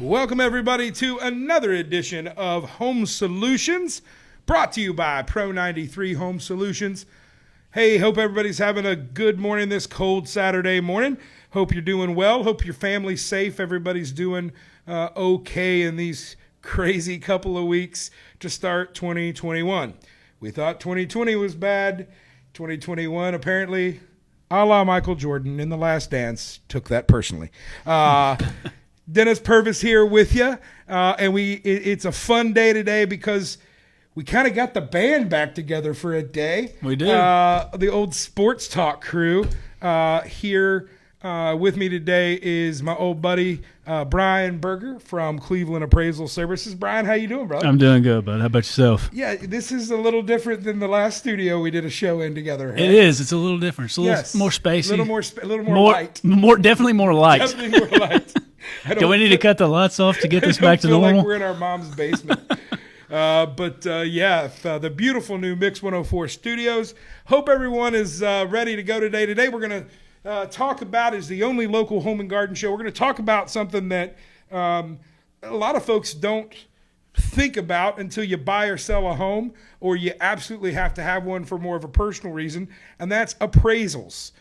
Welcome, everybody, to another edition of Home Solutions, brought to you by Pro93 Home Solutions. Hey, hope everybody's having a good morning this cold Saturday morning. Hope you're doing well. Hope your family's safe. Everybody's doing okay in these crazy couple of weeks to start 2021. We thought 2020 was bad. 2021, apparently, a la Michael Jordan in The Last Dance, took that personally. Dennis Purvis here with you, and it's a fun day today because we kind of got the band back together for a day. We do. The old Sports Talk crew here with me today is my old buddy Brian Berger from Cleveland Appraisal Services. Brian, how you doing, brother? I'm doing good, bud. How about yourself? Yeah, this is a little different than the last studio we did a show in together. Right? It is. It's a little different. It's a little more spacey. A little more light. Definitely more light. Definitely more light. Do we need to cut the lights off to get this back to normal? Like we're in our mom's basement. The beautiful new Mix 104 studios. Hope everyone is ready to go today. Today we're going to talk about, is the only local home and garden show. We're going to talk about something that a lot of folks don't think about until you buy or sell a home, or you absolutely have to have one for more of a personal reason, and that's appraisals.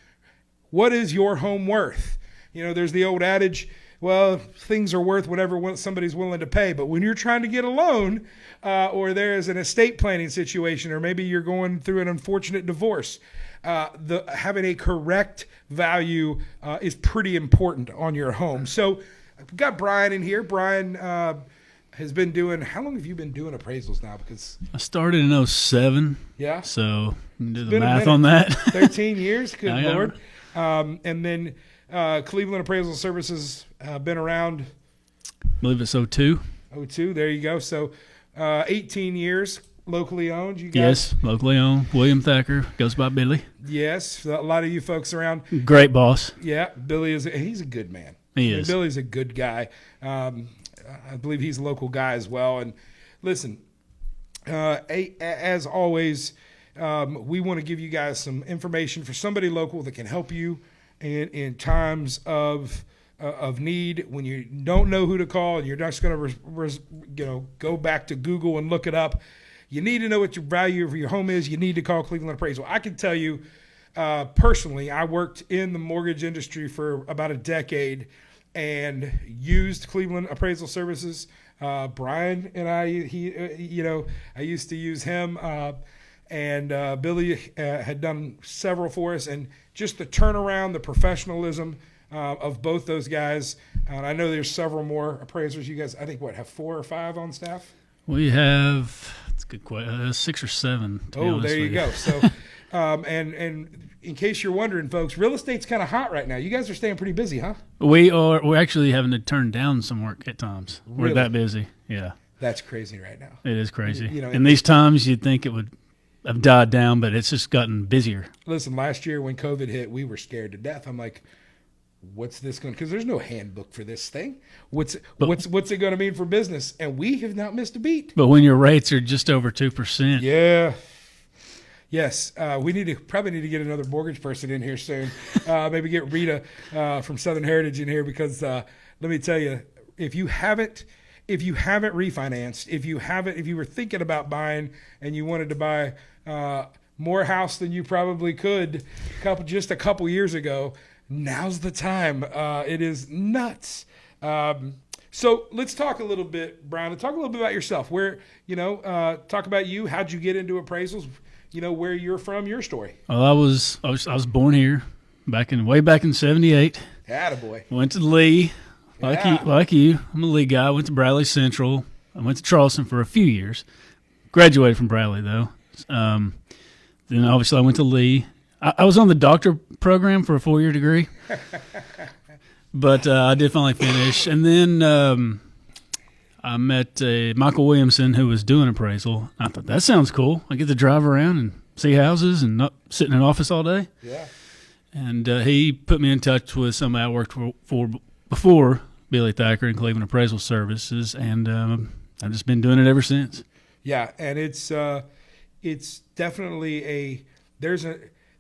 What is your home worth? You know, there's the old adage, well, things are worth whatever somebody's willing to pay. But when you're trying to get a loan or there's an estate planning situation, or maybe you're going through an unfortunate divorce, having a correct value is pretty important on your home. So I've got Brian in here. Brian has been doing – how long have you been doing appraisals now? Because I started in 2007. Yeah. So do the math on that. 13 years, good Lord. And then Cleveland Appraisal Services been around – I believe it's 2002. 2002, there you go. So 18 years, locally owned. You guys? Yes, locally owned. William Thacker, goes by Billy. Yes, a lot of you folks around. Great boss. Yeah, Billy he's a good man. He is. Billy's a good guy. I believe he's a local guy as well. And listen, as always, we want to give you guys some information for somebody local that can help you in times of need, when you don't know who to call and you're just going to go back to Google and look it up. You need to know what your value of your home is. You need to call Cleveland Appraisal. I can tell you personally, I worked in the mortgage industry for about a decade and used Cleveland Appraisal Services. Brian and I used to use him, and Billy had done several for us, and just the turnaround, the professionalism of both those guys. And I know there's several more appraisers. You guys, I think, have 4 or 5 on staff? We have, that's a good question, 6 or 7. Oh, there you go. So, and in case you're wondering, folks, real estate's kind of hot right now. You guys are staying pretty busy, huh? We're actually having to turn down some work at times. Really? We're that busy. Yeah. That's crazy right now. It is crazy. You in these times, you'd think it would have died down, but it's just gotten busier. Listen, last year when COVID hit, we were scared to death. I'm like, what's this going to, because there's no handbook for this thing. What's it going to mean for business? And we have not missed a beat. But when your rates are just over 2%. Yeah. Yes. We probably need to get another mortgage person in here soon. Maybe get Rita from Southern Heritage in here, because let me tell you, if you haven't refinanced, if you were thinking about buying and you wanted to buy more house than you probably could just a couple years ago, now's the time. It is nuts. So let's talk a little bit, Brian. Talk a little bit about yourself. Talk about you. How'd you get into appraisals? Where you're from, your story. Well, I was born here way back in 78. Attaboy. Went to Lee, like you. I'm a Lee guy. I went to Bradley Central. I went to Charleston for a few years. Graduated from Bradley, though. Then obviously I went to Lee. I was on the doctor program for a 4-year degree, but I did finally finish. And then I met Michael Williamson, who was doing appraisal. I thought, that sounds cool. I get to drive around and see houses and not sit in an office all day. Yeah. And he put me in touch with somebody I worked for before, Billy Thacker and Cleveland Appraisal Services, and I've just been doing it ever since. Yeah, and it's definitely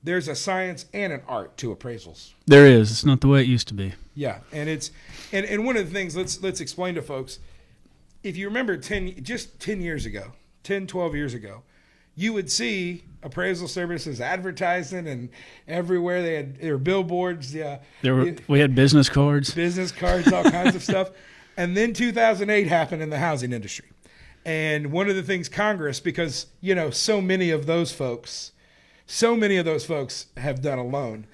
there's a science and an art to appraisals. There is. It's not the way it used to be. Yeah, and it's and one of the things let's explain to folks. If you remember 10 years ago, 10, 12 years ago, you would see appraisal services advertising and everywhere there were billboards. Yeah, We had business cards. All kinds of stuff. And then 2008 happened in the housing industry. And one of the things Congress, because, so many of those folks have done a loan,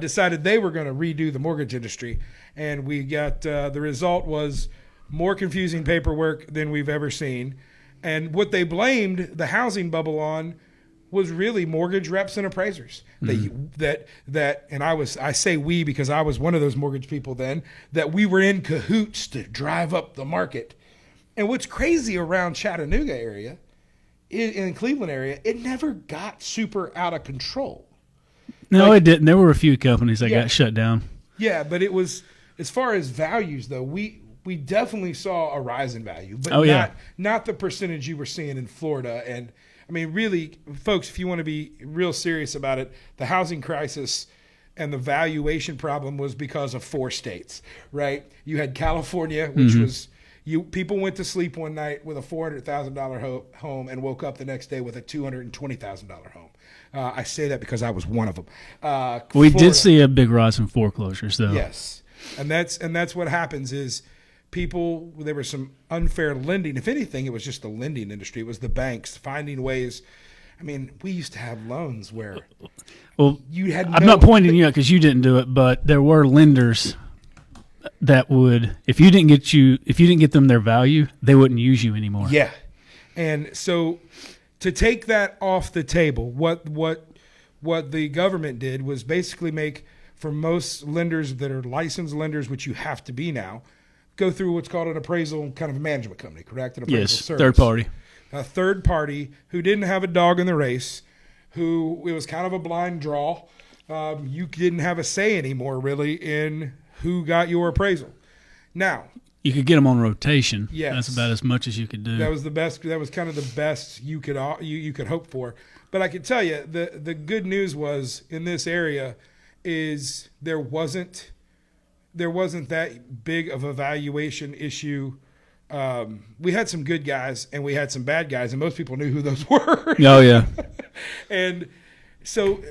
decided they were going to redo the mortgage industry. And we got, the result was more confusing paperwork than we've ever seen. And what they blamed the housing bubble on was really mortgage reps and appraisers. And I say we because I was one of those mortgage people then, that we were in cahoots to drive up the market. And what's crazy around Chattanooga area, in Cleveland area, it never got super out of control. No, it didn't. There were a few companies that got shut down. Yeah, but it was, as far as values though, we definitely saw a rise in value, but not the percentage you were seeing in Florida. And I mean, really, folks, if you want to be real serious about it, the housing crisis and the valuation problem was because of 4 states, right? You had California, which was people went to sleep one night with a $400,000 home and woke up the next day with a $220,000 home. I say that because I was one of them. We did see a big rise in foreclosures, though. Yes, and that's what happens is people. There was some unfair lending. If anything, it was just the lending industry. It was the banks finding ways. I mean, we used to have loans where you had. I'm not pointing you out because you didn't do it, but there were lenders that would, if you didn't get them their value, they wouldn't use you anymore. Yeah, and so to take that off the table, what the government did was basically make, for most lenders that are licensed lenders, which you have to be now, go through what's called an appraisal kind of a management company, correct? An appraisal service. Third party. A third party who didn't have a dog in the race, who it was kind of a blind draw. You didn't have a say anymore, really, in who got your appraisal. Now, you could get them on rotation. Yes. That's about as much as you could do. That was the best. That was kind of the best you could hope for. But I can tell you, the good news was in this area is there wasn't that big of a valuation issue. We had some good guys and we had some bad guys, and most people knew who those were. Oh yeah. And so,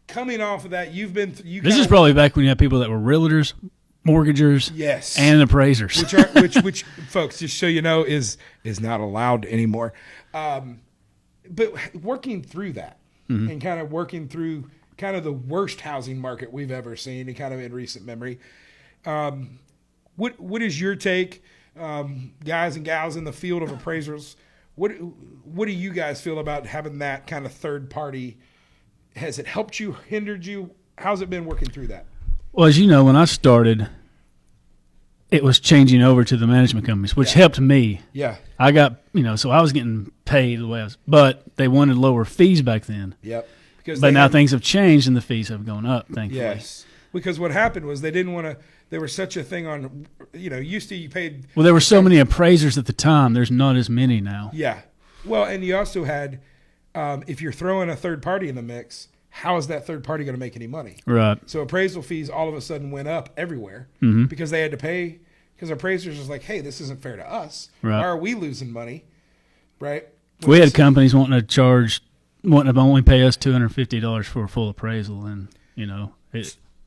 coming off of that, This is probably back when you had people that were realtors, mortgagers, yes, and appraisers, which folks, just so you know, is not allowed anymore. But working through that and kind of working through kind of the worst housing market we've ever seen, and kind of in recent memory, what is your take, guys and gals in the field of appraisers? What do you guys feel about having that kind of third party? Has it helped you, hindered you? How's it been working through that? Well, as you know, when I started, it was changing over to the management companies, which helped me. Yeah. I got, so I was getting paid the way I was, but they wanted lower fees back then. Yep. But now things have changed and the fees have gone up, thankfully. Yes. Because what happened was they didn't want to, there was such a thing on, used to you paid. Well, there were so many appraisers at the time. There's not as many now. Yeah. Well, and you also had, if you're throwing a third party in the mix, how is that third party going to make any money? Right. So appraisal fees all of a sudden went up everywhere because they had to pay, because appraisers was like, hey, this isn't fair to us. Right. Why are we losing money? Right. We had companies wanting to only pay us $250 for a full appraisal, and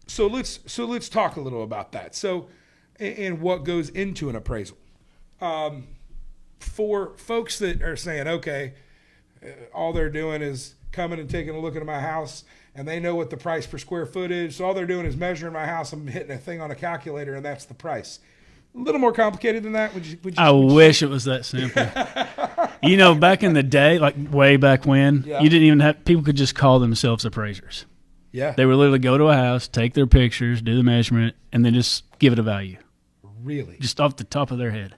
So let's talk a little about that. So, and what goes into an appraisal. For folks that are saying, okay, all they're doing is coming and taking a look at my house, and they know what the price per square foot is. So all they're doing is measuring my house. I'm hitting a thing on a calculator, and that's the price. A little more complicated than that. I wish it was that simple. Back in the day, like way back when, you didn't even have, people could just call themselves appraisers. Yeah. They would literally go to a house, take their pictures, do the measurement, and then just give it a value. Really? Just off the top of their head.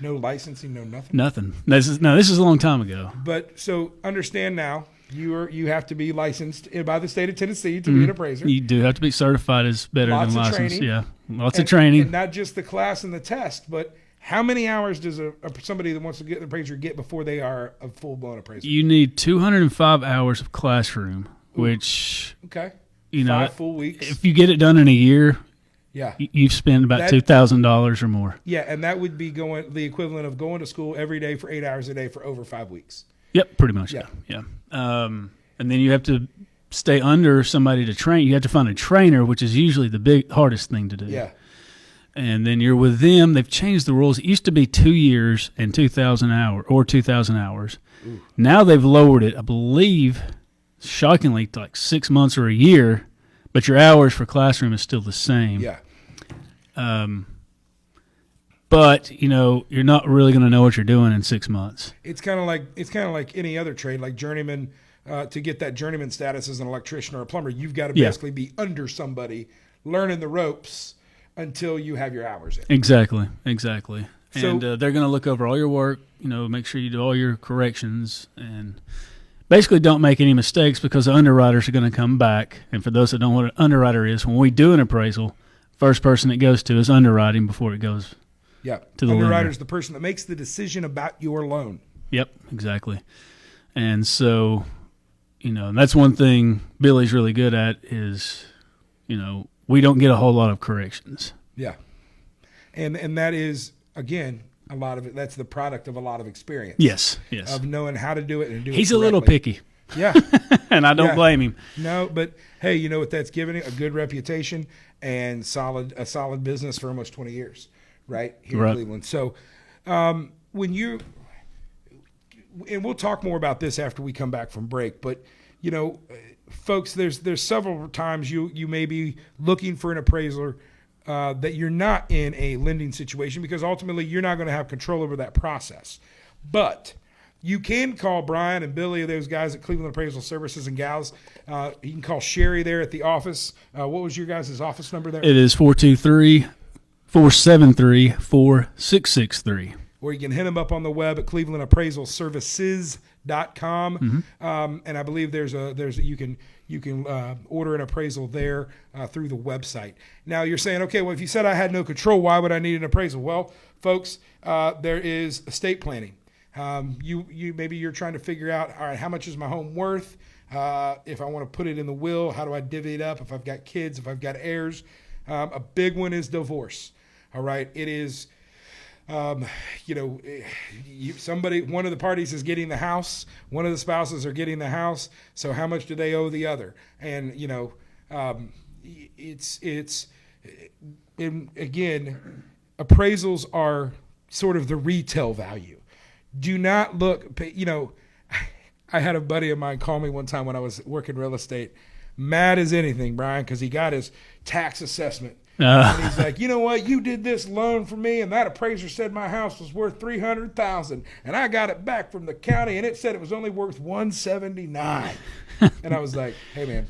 No licensing, no nothing? Nothing. This is a long time ago. But so understand now, you have to be licensed by the state of Tennessee to be an appraiser. You do have to be certified as better Lots than of licensed. training. Yeah. Lots of training. And not just the class and the test, but How many hours does somebody that wants to get an appraiser get before they are a full-blown appraiser? You need 205 hours of classroom, which, Okay. you know, 5 full weeks. if you get it done in a year, Yeah. you've spent about That- $2,000 or more. Yeah, and that would be the equivalent of going to school every day for 8 hours a day for over 5 weeks. Yep, pretty much. Yeah. Yeah. And then you have to stay under somebody to train. You have to find a trainer, which is usually the hardest thing to do. Yeah. And then you're with them. They've changed the rules. It used to be 2 years and 2,000 hours. Ooh. Now they've lowered it, I believe, shockingly, to like 6 months or a year. But your hours for classroom is still the same. Yeah. But you know, you're not really going to know what you're doing in 6 months. It's kind of like any other trade, like journeyman. To get that journeyman status as an electrician or a plumber, you've got to Yeah. basically be under somebody, learning the ropes until you have your hours in. Exactly. So- And they're going to look over all your work, you know, make sure you do all your corrections, and basically don't make any mistakes, because the underwriters are going to come back. And for those that don't know what an underwriter is, when we do an appraisal, first person it goes to is underwriting before it goes. Yeah. To the Underwriter lender. is the person that makes the decision about your loan. Yep, exactly. And so, you know, that's one thing Billy's really good at is, you know, we don't get a whole lot of corrections. Yeah. And that is, again, a lot of it. That's the product of a lot of experience. Yes. Of knowing how to do it and do it He's a little correctly. picky, Yeah. and I don't Yeah. blame him. No, but hey, you know what that's given it? A good reputation and a solid business for almost 20 years, right? Here Right. in Cleveland. So when you, and we'll talk more about this after we come back from break, but you know, folks, there's several times you may be looking for an appraiser that you're not in a lending situation, because ultimately you're not going to have control over that process. But you can call Brian and Billy, those guys at Cleveland Appraisal Services and gals. You can call Sherry there at the office. What was your guys' office number there? It is 423-473-4663. Or you can hit them up on the web at clevelandappraisalservices.com. And I believe you can order an appraisal there through the website. Now you're saying, okay, well, if you said I had no control, why would I need an appraisal? Well, folks, there is estate planning. Maybe you're trying to figure out, all right, how much is my home worth? If I want to put it in the will, how do I divvy it up? If I've got kids, if I've got heirs, a big one is divorce. All right, it is. One of the parties is getting the house, one of the spouses are getting the house. So how much do they owe the other? And again, appraisals are sort of the retail value. Do not look, I had a buddy of mine call me one time when I was working real estate, mad as anything, Brian, because he got his tax assessment. And he's like, you know what? You did this loan for me, and that appraiser said my house was worth $300,000, and I got it back from the county, and it said it was only worth $179. And I was like, hey man,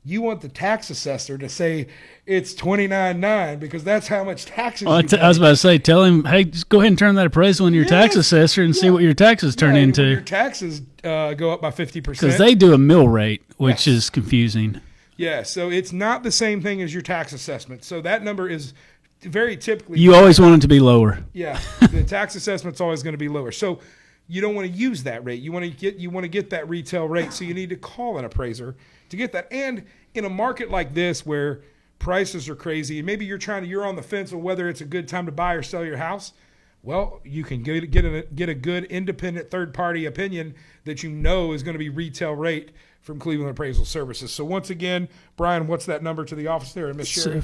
you want the tax assessor to say it's $29,900 because that's how much taxes. Well, I was about to say, tell him, hey, just go ahead and turn that appraisal into your tax assessor and see what your taxes turn When into. your taxes go up by 50%. Because they do a mill rate, which Yes. is confusing. Yeah, so it's not the same thing as your tax assessment. So that number is very typically. You always want it to be lower. Yeah, the tax assessment's always going to be lower. So you don't want to use that rate. You want to get that retail rate. So you need to call an appraiser to get that. And in a market like this where prices are crazy, and maybe you're on the fence on whether it's a good time to buy or sell your house. Well, you can get a good independent third party opinion that you know is going to be retail rate from Cleveland Appraisal Services. So once again, Brian, what's that number to the office there, Miss Sherry?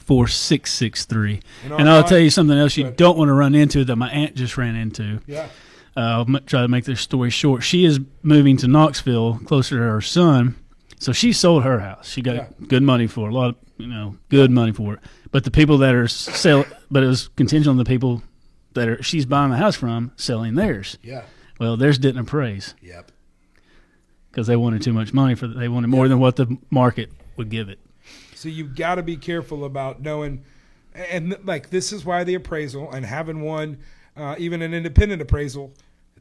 423-473-4663. And I'll tell you something else you don't want to run into that my aunt just ran into. Yeah. I'll try to make this story short. She is moving to Knoxville, closer to her son. So she sold her house. She got good money for it, a lot of, good money for it. But the people that are but it was contingent on the people that she's buying the house from selling theirs. Yeah. Well, theirs didn't appraise. Yep. Because they wanted too much money they wanted more than what the market would give it. So you've got to be careful about knowing, and like this is why the appraisal and having one, even an independent appraisal,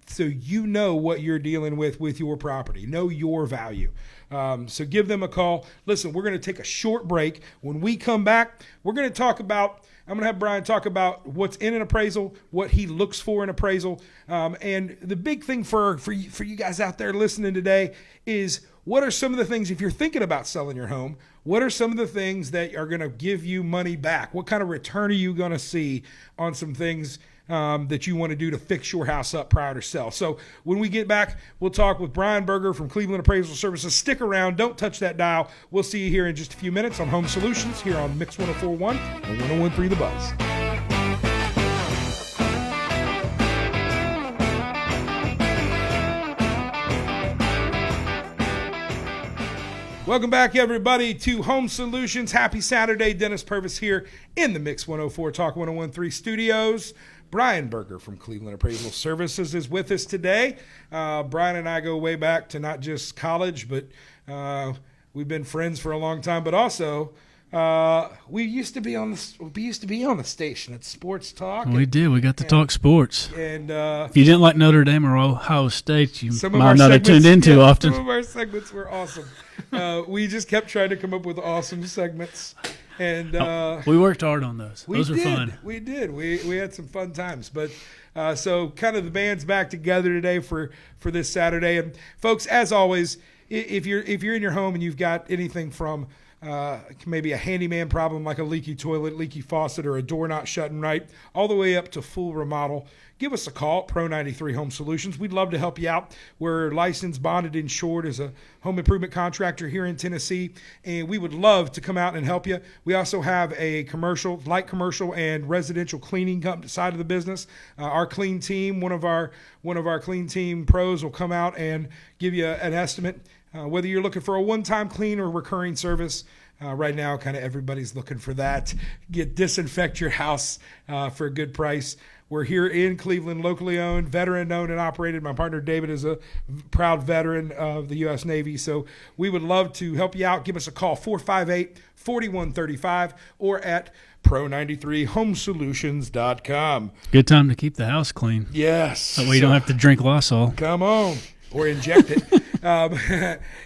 so you know what you're dealing with your property, know your value. So give them a call. Listen, we're going to take a short break. When we come back, we're going to talk about I'm going to have Brian talk about what's in an appraisal, what he looks for in appraisal. And the big thing for you guys out there listening today is, what are some of the things, if you're thinking about selling your home, what are some of the things that are going to give you money back? What kind of return are you going to see on some things that you want to do to fix your house up prior to sell? So when we get back, we'll talk with Brian Berger from Cleveland Appraisal Services. Stick around. Don't touch that dial. We'll see you here in just a few minutes on Home Solutions here on Mix 104.1 and 101.3 The Buzz. Welcome back, everybody, to Home Solutions. Happy Saturday. Dennis Purvis here in the Mix 104 Talk 101.3 studios. Brian Berger from Cleveland Appraisal Services is with us today. Brian and I go way back to not just college, but we've been friends for a long time. But also, we used to be on the station at Sports Talk. We did. We got to talk sports. And if you didn't like Notre Dame or Ohio State, you some of might our not have tuned in too often. Some of our segments were awesome. We just kept trying to come up with awesome segments. And we worked hard on those. Those were fun. We did. We had some fun times. But so kind of the band's back together today for this Saturday. And folks, as always, if you're in your home and you've got anything from maybe a handyman problem like a leaky toilet, leaky faucet, or a door not shutting right, all the way up to full remodel, give us a call at Pro 93 Home Solutions. We'd love to help you out. We're licensed, bonded, insured as a home improvement contractor here in Tennessee, and we would love to come out and help you. We also have a light commercial and residential cleaning side of the business. Our clean team, one of our clean team pros will come out and give you an estimate. Whether you're looking for a one-time clean or recurring service, right now kind of everybody's looking for that. Disinfect your house for a good price. We're here in Cleveland, locally owned, veteran-owned and operated. My partner David is a proud veteran of the U.S. Navy, so we would love to help you out. Give us a call, 458-4135, or at pro93homesolutions.com. Good time to keep the house clean. Yes. That way you don't have to drink Lysol. Come on. Or inject it.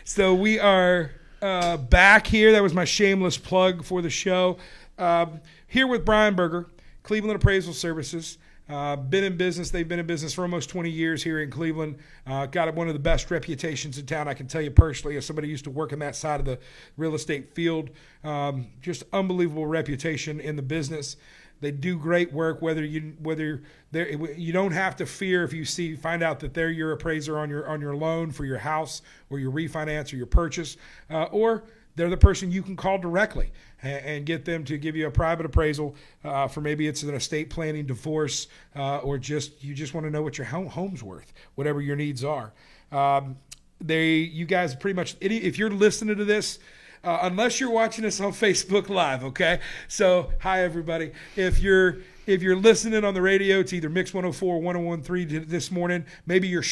So we are back here. That was my shameless plug for the show. Here with Brian Berger, Cleveland Appraisal Services. Been in business. They've been in business for almost 20 years here in Cleveland. Got one of the best reputations in town. I can tell you personally, as somebody who used to work in that side of the real estate field, just unbelievable reputation in the business. They do great work. Whether you don't have to fear if you find out that they're your appraiser on your loan for your house or your refinance or your purchase, or they're the person you can call directly and get them to give you a private appraisal for maybe it's an estate planning, divorce, or you just want to know what your home's worth, whatever your needs are. You guys pretty much, if you're listening to this, unless you're watching us on Facebook Live, okay? So, hi everybody. If you're listening on the radio, it's either Mix 104 or 101.3 this morning. Maybe you're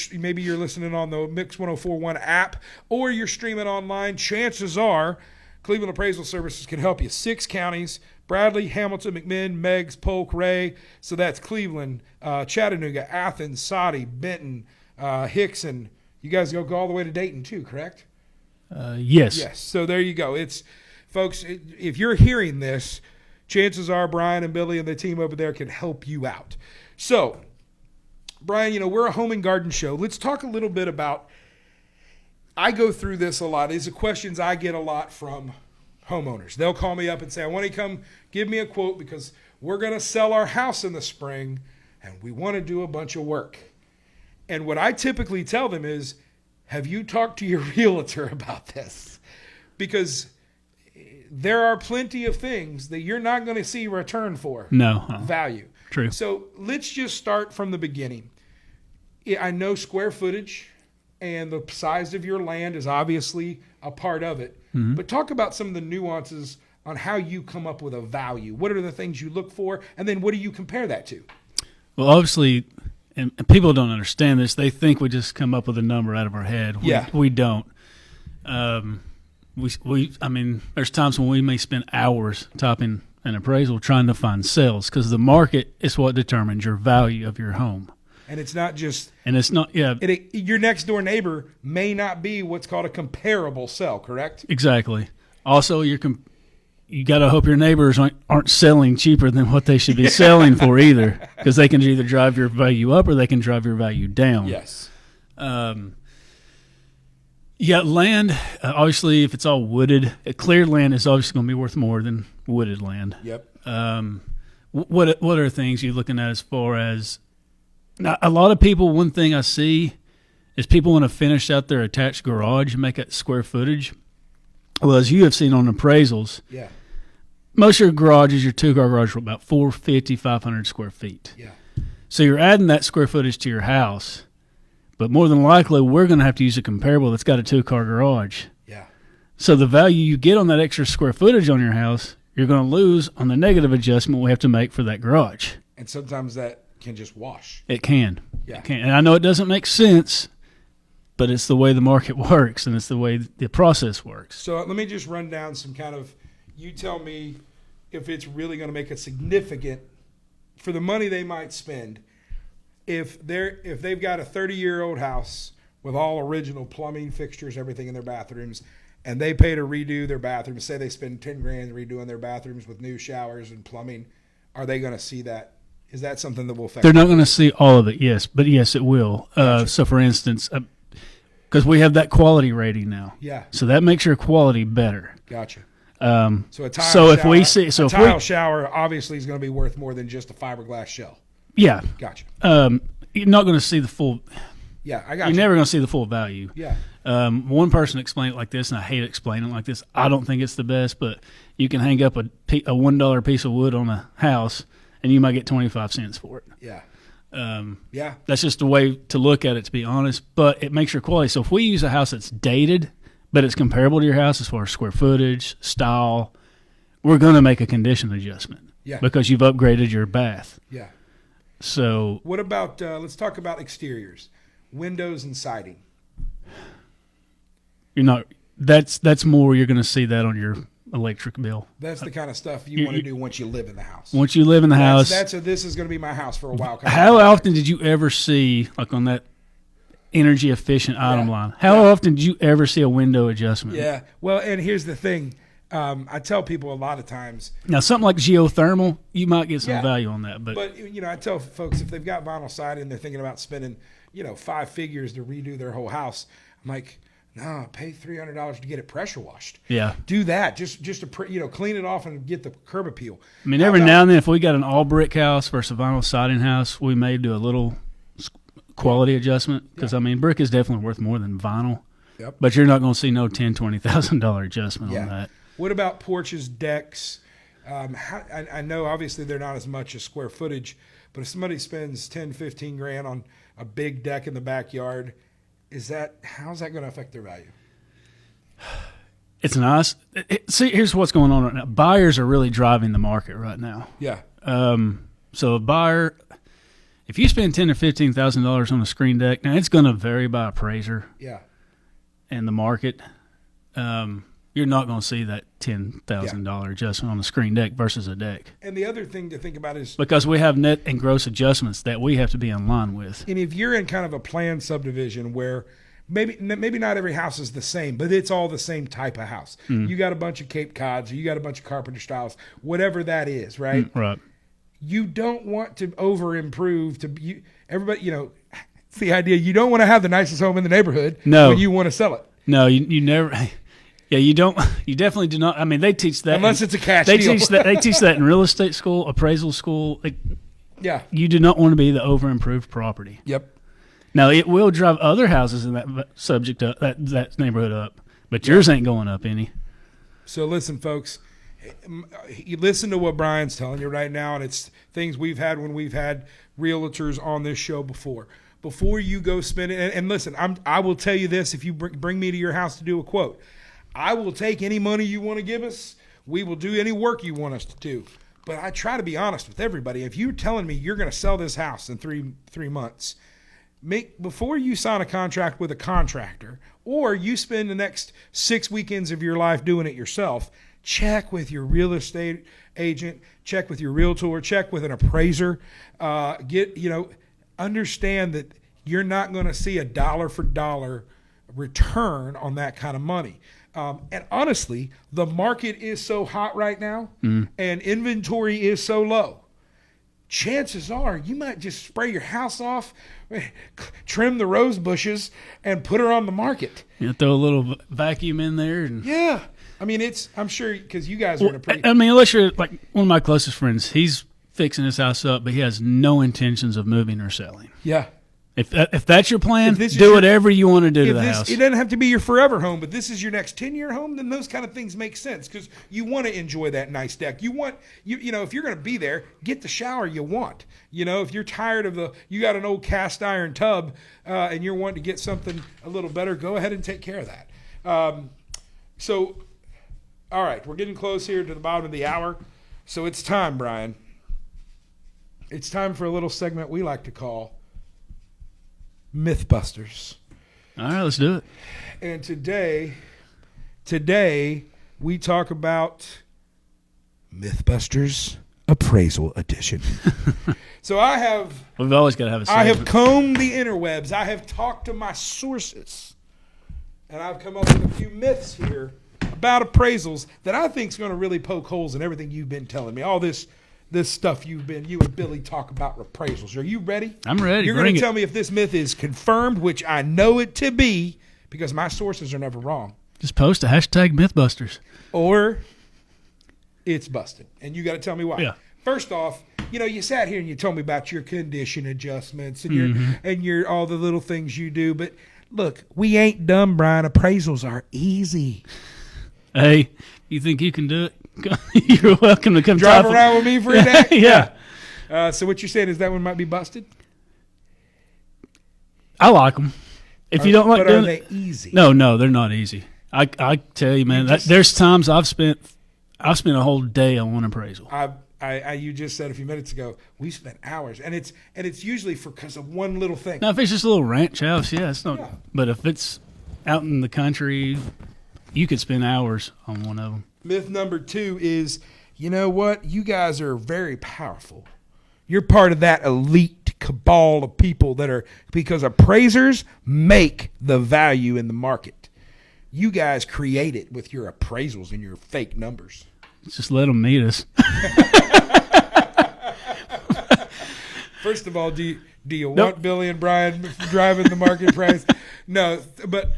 listening on the Mix 104.1 app, or you're streaming online. Chances are, Cleveland Appraisal Services can help you. 6 counties: Bradley, Hamilton, McMinn, Meigs, Polk, Ray. So that's Cleveland, Chattanooga, Athens, Soddy, Benton, Hickson. You guys go all the way to Dayton too, correct? Yes. Yes. So there you go. Folks, if you're hearing this, chances are Brian and Billy and the team over there can help you out. So, Brian, we're a home and garden show. Let's talk a little bit about, I go through this a lot. These are questions I get a lot from homeowners. They'll call me up and say, I want to come give me a quote because we're going to sell our house in the spring and we want to do a bunch of work. And what I typically tell them is, have you talked to your realtor about this? Because there are plenty of things that you're not going to see return for. No. Value. True. So let's just start from the beginning. I know square footage and the size of your land is obviously a part of it. Mm-hmm. But talk about some of the nuances on how you come up with a value. What are the things you look for? And then what do you compare that to? Well, obviously, and people don't understand this. They think we just come up with a number out of our head. We don't. I mean, there's times when we may spend hours topping an appraisal trying to find sales because the market is what determines your value of your home. And it's not just. And it's not, yeah. Your next door neighbor may not be what's called a comparable sell, correct? Exactly. Also, you got to hope your neighbors aren't selling cheaper than what they should be selling for either, because they can either drive your value up or they can drive your value down. Yes. You got land. Obviously, if it's all wooded, cleared land is obviously going to be worth more than wooded land. Yep. What are things you're looking at as far as now? A lot of people, one thing I see is people want to finish out their attached garage and make that square footage. Well, as you have seen on appraisals, Yeah. most of your garages, your two-car garage, are about 450, 500 square feet. Yeah. So you're adding that square footage to your house, but more than likely, we're going to have to use a comparable that's got a two-car garage. Yeah. So the value you get on that extra square footage on your house, you're going to lose on the negative adjustment we have to make for that garage. And sometimes that can just wash. It can. Yeah. It can. And I know it doesn't make sense, but it's the way the market works, and it's the way the process works. So let me just run down some kind of, you tell me if it's really going to make a significant, for the money they might spend, if they've got a 30-year-old house with all original plumbing fixtures, everything in their bathrooms, and they pay to redo their bathrooms, say they spend $10,000 redoing their bathrooms with new showers and plumbing, are they going to see that? Is that something that will affect They're not going to see all of it, yes, but yes, it will. Gotcha. So, for instance, because we have that quality rating now, Yeah, so that makes your quality better. gotcha. So So a tile So shower, if we see- so a if we- tile shower obviously is going to be worth more than just a fiberglass shell. yeah, Gotcha. you're not going to see the full. Yeah, I got You're you. never going to see the full value. Yeah, One person explained it like this, and I hate explaining it like this. I don't think it's the best, but you can hang up a $1 piece of wood on a house, and you might get 25 cents for it. yeah, Um, yeah, That's just a way to look at it, to be honest. But it makes your quality. So if we use a house that's dated, but it's comparable to your house as far as square footage, style, we're going to make a condition adjustment yeah, because you've upgraded your bath. yeah. So What about, let's talk about exteriors, windows and siding. you're not. That's more. You're going to see that on your electric bill. That's the kind of stuff you want to do once you live in the house. Once you live in the house, This is going to be my house for a while. kind of how thing. often did you ever see, like on that energy efficient item Yeah. line, how Yeah. often did you ever see a window adjustment? Yeah. Well, and here's the thing. I tell people a lot of times, Now, something like geothermal, you might get some Yeah. value on that. But I tell folks if they've got vinyl siding and they're thinking about spending, 5 figures to redo their whole house, I'm like, no, pay $300 to get it pressure washed. yeah. Do that just to clean it off and get the curb appeal. I mean, How every about- now and then, if we got an all brick house versus a vinyl siding house, we may do a little quality adjustment because I mean, brick is definitely worth more than vinyl. Yep. But you're not going to see no $10,000-$20,000 adjustment Yeah. on that. What about porches, decks? I know obviously they're not as much as square footage, but if somebody spends 10, 15 grand on a big deck in the backyard, how's that going to affect their value? It's nice. See, here's what's going on right now. Buyers are really driving the market right now. Yeah. So a buyer, if you spend $10,000 or $15,000 on a screen deck, now it's going to vary by appraiser Yeah. and the market. You're not going to see that $10,000 adjustment on a screen deck versus a deck And the other thing to think about is, because we have net and gross adjustments that we have to be in line with. and if you're in kind of a planned subdivision where maybe not every house is the same, but it's all the same type of house. You got a bunch of Cape Cods, or you got a bunch of Carpenter styles, whatever that is, right? Right. You don't want to over improve everybody, it's the idea. You don't want to have the nicest home in the neighborhood No. when you want to sell it. No, you never. Yeah, you don't. You definitely do not. I mean, they teach that Unless it's a cash They deal. teach that. They teach that in real estate school, appraisal school. Yeah. You do not want to be the over improved property. Yep. Now it will drive other houses in that subject up, that neighborhood up, but yours ain't going up any. So listen, folks, you listen to what Brian's telling you right now, and it's things we've had when we've had realtors on this show before. Before you go spend it, and listen, I will tell you this: if you bring me to your house to do a quote, I will take any money you want to give us. We will do any work you want us to do. But I try to be honest with everybody. If you're telling me you're going to sell this house in three months, before you sign a contract with a contractor or you spend the next 6 weekends of your life doing it yourself, check with your real estate agent, check with your realtor, check with an appraiser. Understand that you're not going to see a dollar for dollar return on that kind of money. And honestly, the market is so hot right now and inventory is so low. Chances are you might just spray your house off, trim the rose bushes, and put her on the market. You know, throw a little vacuum in there. And Yeah. I mean, I'm sure because you guys are in a pretty. I mean, unless you're like one of my closest friends, he's fixing his house up, but he has no intentions of moving or selling. Yeah. If that's your plan, If this is do your- whatever you want to do to If the this, house. it doesn't have to be your forever home, but this is your next 10-year home, then those kind of things make sense because you want to enjoy that nice deck. You want, you know, if you're going to be there, get the shower you want. You know, if you're tired of you got an old cast iron tub and you're wanting to get something a little better, go ahead and take care of that. So, all right, we're getting close here to the bottom of the hour. So it's time, Brian. It's time for a little segment we like to call Mythbusters. All right, let's do it. And today we talk about Mythbusters Appraisal Edition. So We've always got to have a I segment. have combed the interwebs. I have talked to my sources. And I've come up with a few myths here about appraisals that I think is going to really poke holes in everything you've been telling me. All this stuff you and Billy talk about appraisals. Are you ready? I'm ready. You're going Bring to it. tell me if this myth is confirmed, which I know it to be because my sources are never wrong, Just post a hashtag Mythbusters. or it's busted. And you got to tell me why. Yeah. First off, you know, you sat here and you told me about your condition adjustments and Mm-hmm. your all the little things you do, but look, we ain't dumb, Brian. Appraisals are easy. Hey, you think you can do it? You're welcome to come Drive top around with me for a day. Yeah. So what you're saying is that one might be busted? I like them. If you don't like but doing are it, they easy? no, they're not easy. I tell you, man, there's times I've spent a whole day on one appraisal. You just said a few minutes ago we spent hours, and it's usually because of one little thing. Now, if it's just a little ranch house, yeah, it's not. Yeah. But if it's out in the country, you could spend hours on one of them. Myth number 2 is, you know what? You guys are very powerful. You're part of that elite cabal of people because appraisers make the value in the market. You guys create it with your appraisals and your fake numbers. Just let them meet us. First of all, do you want Billy and Brian driving the market price? No, but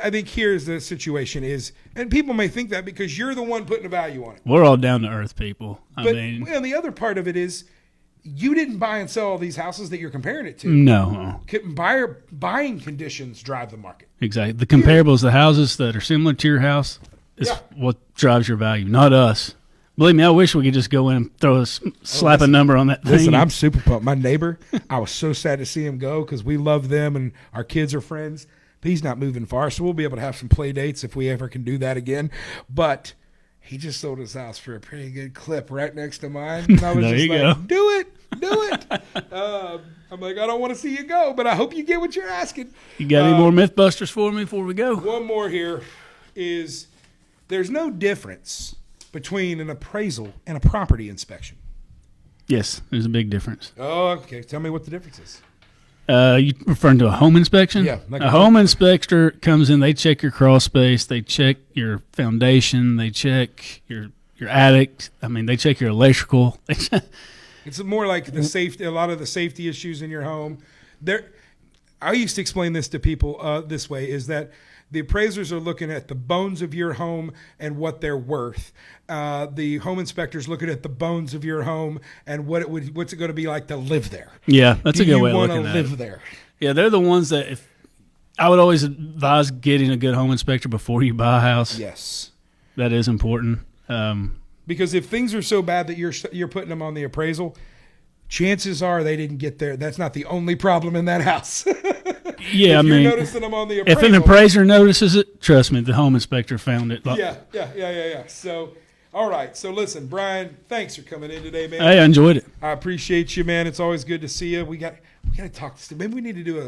I think here's the situation is, and people may think that because you're the one putting a value on it. We're all down to earth people. But and the other part of it is you didn't buy and sell all these houses that you're comparing it to. No, Buying conditions drive the market. exactly. The comparables, the houses that are similar to your house, is what drives your value, not us. Believe me, I wish we could just go in and slap a number on that thing. Listen, I'm super pumped. My neighbor, I was so sad to see him go because we love them and our kids are friends. But he's not moving far, so we'll be able to have some play dates if we ever can do that again. But he just sold his house for a pretty good clip right next to mine. And I was There just you like, go. do it. I'm like, I don't want to see you go, but I hope you get what you're asking. You got any more Mythbusters for me before we go? One more here is there's no difference between an appraisal and a property inspection. Yes, there's a big difference. Oh, okay. Tell me what the difference is. You referring to a home inspection? Yeah, like a a home inspector comes in. They check your crawl space. They check your foundation. They check your attic. I mean, they check your electrical. It's more like the safety. A lot of the safety issues in your home. I used to explain this to people this way: is that the appraisers are looking at the bones of your home and what they're worth. The home inspectors looking at the bones of your home and what's it going to be like to live there. Yeah, that's a good way of Do you want looking to at live it. there? Yeah, they're the ones that if I would always advise getting a good home inspector before you buy a house. Yes. That is important. Because if things are so bad that you're putting them on the appraisal, chances are they didn't get there. That's not the only problem in that house. Yeah, if I you're mean, noticing them on the if appraisal, an appraiser notices it, trust me, the home inspector found it. Yeah. So, all right. So listen, Brian, thanks for coming in today, man. Hey, I enjoyed it. I appreciate you, man. It's always good to see you. We got to talk. Maybe we need to do a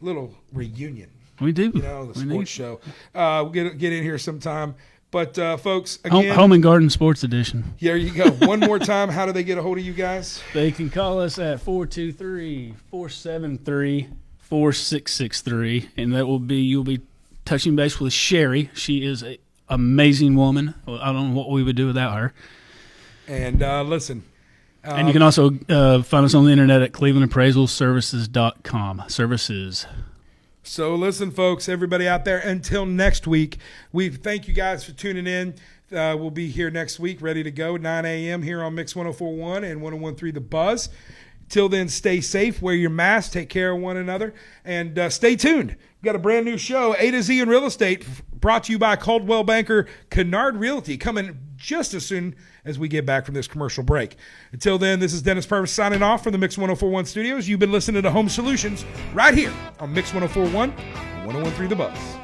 little reunion. We do. You know, the We sports need- show. We'll get in here sometime. But folks, again, Home and Garden Sports Edition. there you go. One more time, how do they get a hold of you guys? They can call us at 423-473-4663, and that will be you'll be touching base with Sherry. She is an amazing woman. I don't know what we would do without her. And listen. And you can also find us on the internet at clevelandappraisalservices.com. Services. So listen, folks, everybody out there, until next week, we thank you guys for tuning in. We'll be here next week, ready to go, 9 a.m. here on Mix 104.1 and 101.3 The Buzz. Till then, stay safe, wear your mask, take care of one another, and stay tuned. We've got a brand new show, A to Z in Real Estate, brought to you by Coldwell Banker Kennard Realty, coming just as soon as we get back from this commercial break. Until then, this is Dennis Purvis signing off from the Mix 104.1 studios. You've been listening to Home Solutions right here on Mix 104.1 and 101.3 The Buzz.